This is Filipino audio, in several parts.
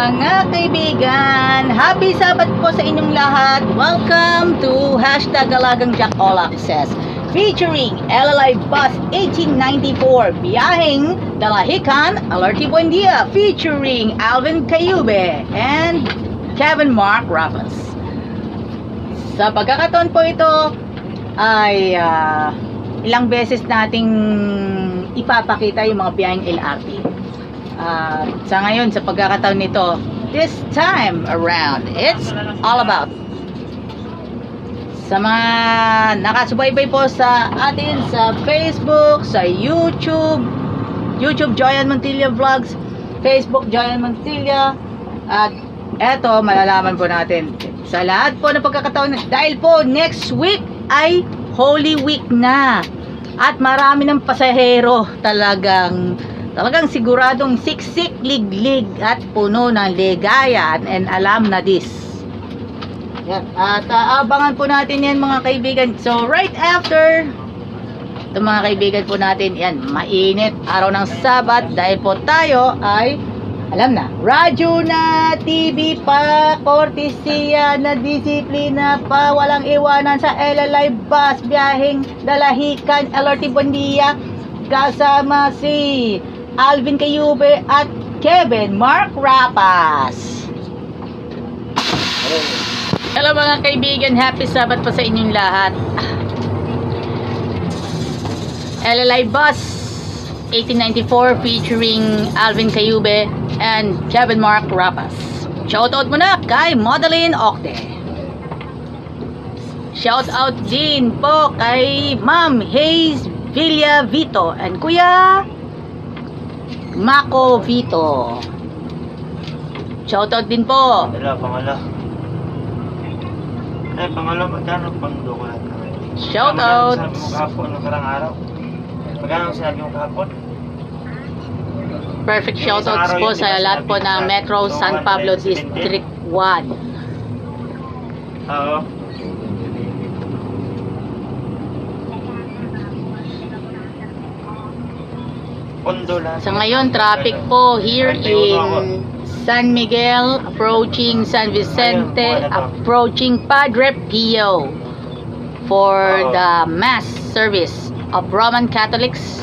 Mga kaibigan, happy Sabat po sa inyong lahat. Welcome to #Alagang Jack All Access featuring LLI Bus 1894 biyaheng Dalahican, Alerti Buendia featuring Alvin Cayube and Kevin Mark Rapas. Sa pagkakataon po ito ay ilang beses nating ipapakita yung mga biyaheng LRT. Sa ngayon, sa pagkakataon nito, this time around, it's all about sa mga nakasubaybay po sa atin sa Facebook, sa YouTube Joyan Montilla Vlogs, Facebook Joyan Montilla, at eto malalaman po natin sa lahat po ng pagkakataon dahil po next week ay Holy Week na at marami ng pasahero talagang siguradong siksik, liglig at puno ng ligaya and alam na this. Yan. At abangan po natin yan mga kaibigan. So right after ito mga kaibigan po natin, yan, mainit araw ng Sabat dahil po tayo ay alam na, radyo na, TV pa, kortesiya na, disiplina pa, walang iwanan sa LLI Bus biyaheng Dalahican, LRT Buendia kasama si Alvin Cayube at Kevin Mark Rapas. Hello mga kaibigan, happy Sabat po sa inyong lahat. LLI Bus 1894 featuring Alvin Cayube and Kevin Mark Rapas. Shoutout muna kay Madeline Octe. Shoutout din po kay Ma'am Hayes Villavito and Kuya Mako Vito. Shoutout din po. Pangalo, magkano pang doon? Shoutout. Magkano mo kahapon ng karang araw? Magkano sinabi mo kahapon? Perfect shoutouts po sa lahat po ng Metro San Pablo District 1. Oo. So ngayon, traffic po here in San Miguel, approaching San Vicente, approaching Padre Pio for the Mass service of Roman Catholics.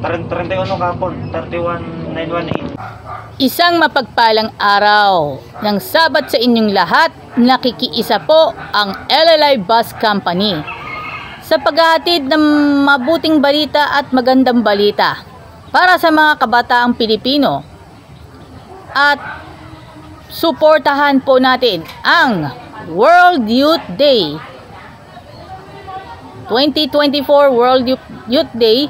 31 kapon, 31918. Isang mapagpalang araw ng Sabat sa inyong lahat. Nakikiisa po ang LLI Bus Company sa paghahatid ng mabuting balita at magandang balita para sa mga kabataang Pilipino. At suportahan po natin ang World Youth Day 2024 World Youth Day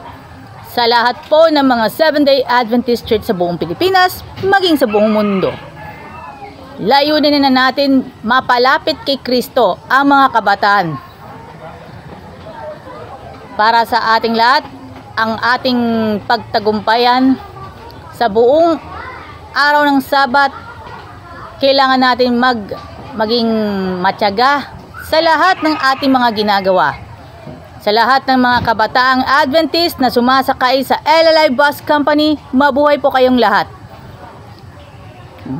sa lahat po ng mga 7-day Adventist Church sa buong Pilipinas, maging sa buong mundo. Layunin na natin mapalapit kay Kristo ang mga kabataan. Para sa ating lahat, ang ating pagtagumpayan sa buong araw ng Sabat, kailangan natin maging matyaga sa lahat ng ating mga ginagawa. Sa lahat ng mga kabataang Adventist na sumasakay sa LLI Bus Company, mabuhay po kayong lahat.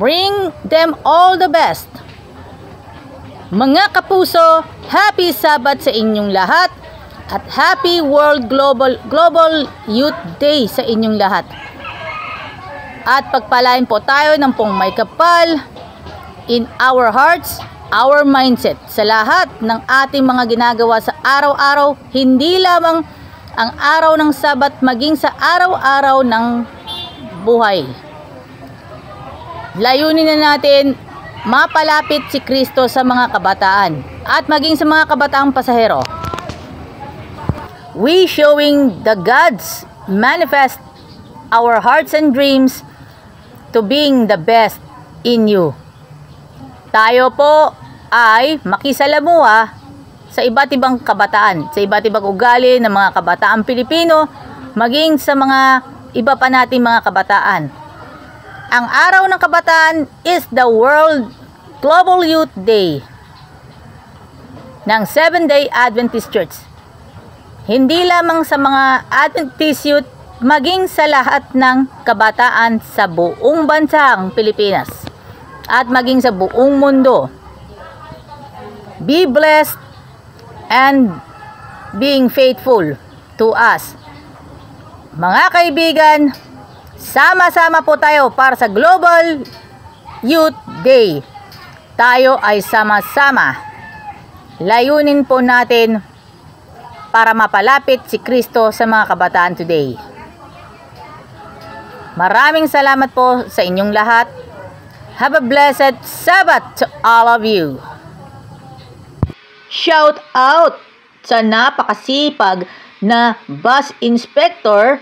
Bring them all the best. Mga kapuso, happy Sabat sa inyong lahat. At Happy World Global Youth Day sa inyong lahat. At pagpalain po tayo ng pong may kapal in our hearts, our mindset sa lahat ng ating mga ginagawa sa araw-araw, hindi lamang ang araw ng Sabat, maging sa araw-araw ng buhay. Layunin na natin mapalapit si Kristo sa mga kabataan at maging sa mga kabataang pasahero. We showing the gods manifest our hearts and dreams to being the best in you. Tayo po ay makisalamuha sa iba't ibang kabataan, sa iba't ibang ugali ng mga kabataang Pilipino, maging sa mga iba pa nating mga kabataan. Ang araw ng kabataan is the World Global Youth Day ng 7-day Adventist Church. Hindi lamang sa mga Adventist youth maging sa lahat ng kabataan sa buong bansang Pilipinas at maging sa buong mundo. Be blessed and being faithful to us. Mga kaibigan, sama-sama po tayo para sa Global Youth Day. Tayo ay sama-sama. Layunin po natin para mapalapit si Kristo sa mga kabataan today. Maraming salamat po sa inyong lahat. Have a blessed Sabbath to all of you. Shout out sa napakasipag na bus inspector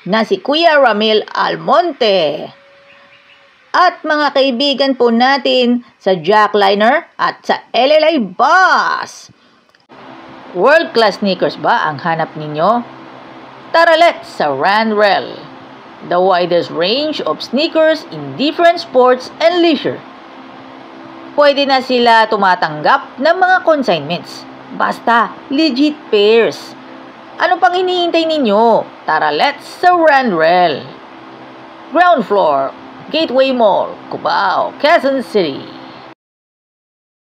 na si Kuya Ramil Almonte. At mga kaibigan po natin sa Jackliner at sa LLA Bus. World-class sneakers ba ang hanap ninyo? Tara let's sa Ranrel, the widest range of sneakers in different sports and leisure. Pwede na sila tumatanggap ng mga consignments. Basta legit pairs. Ano pang hinihintay ninyo? Tara let's sa Ranrel. Ground floor, Gateway Mall, Cubao, Quezon City.